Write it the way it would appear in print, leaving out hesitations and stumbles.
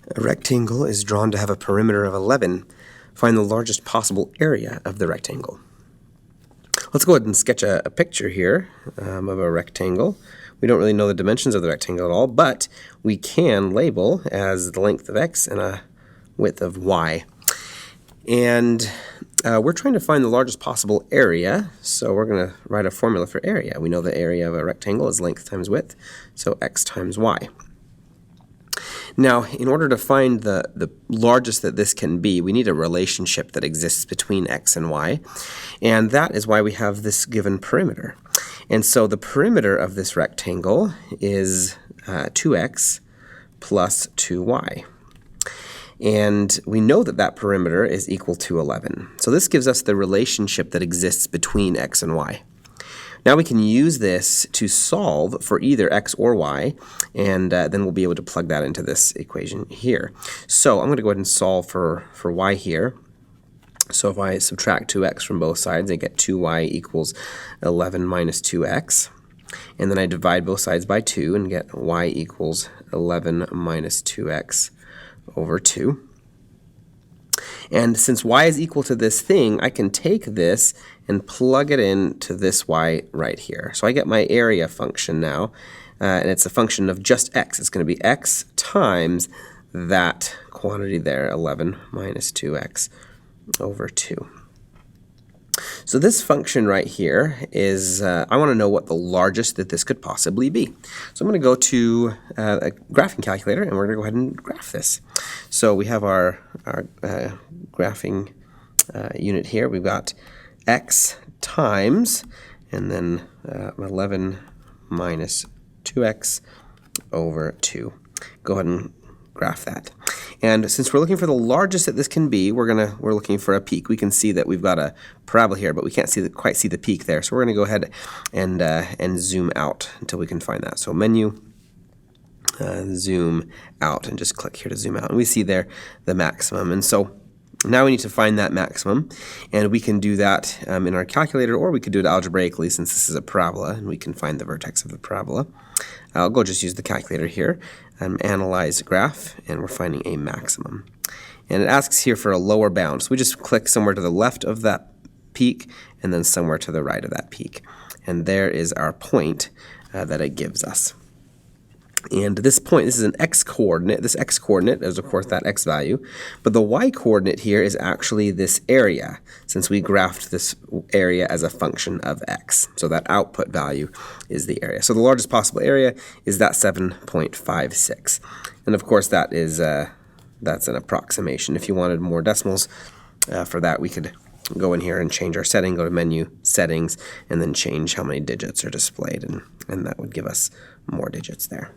A rectangle is drawn to have a perimeter of 11. Find the largest possible area of the rectangle. Let's go ahead and sketch a picture here of a rectangle. We don't really know the dimensions of the rectangle at all, but we can label as the length of x and a width of y. And we're trying to find the largest possible area, so we're going to write a formula for area. We know the area of a rectangle is length times width, so x times y. Now, in order to find the largest that this can be, we need a relationship that exists between x and y, and that is why we have this given perimeter. And so the perimeter of this rectangle is 2x plus 2y. And we know that that perimeter is equal to 11. So this gives us the relationship that exists between x and y. Now we can use this to solve for either x or y, and then we'll be able to plug that into this equation here. So I'm going to go ahead and solve for y here. So if I subtract 2x from both sides, I get 2y equals 11 minus 2x. And then I divide both sides by 2 and get y equals 11 minus 2x over 2. And since y is equal to this thing, I can take this and plug it into this y right here. So I get my area function now, and it's a function of just x. It's going to be x times that quantity there, 11 minus 2x over 2. So this function right here is, I want to know what the largest that this could possibly be. So I'm going to go to a graphing calculator, and we're going to go ahead and graph this. So we have our graphing unit here. We've got x times, and then 11 minus 2x over 2. Go ahead and graph that. And since we're looking for the largest that this can be, we're looking for a peak. We can see that we've got a parabola here, but we can't quite see the peak there. So we're going to go ahead and zoom out until we can find that. So menu, zoom out, and just click here to zoom out. And we see there the maximum. And so now we need to find that maximum, and we can do that in our calculator, or we could do it algebraically since this is a parabola, and we can find the vertex of the parabola. I'll go just use the calculator here and analyze graph, and we're finding a maximum. And it asks here for a lower bound, so we just click somewhere to the left of that peak and then somewhere to the right of that peak. And there is our point that it gives us. And this point, this is an x-coordinate. This x-coordinate is, of course, that x value. But the y-coordinate here is actually this area, since we graphed this area as a function of x. So that output value is the area. So the largest possible area is that 7.56. And, of course, that is that's an approximation. If you wanted more decimals for that, we could go in here and change our setting, go to menu, settings, and then change how many digits are displayed. And that would give us more digits there.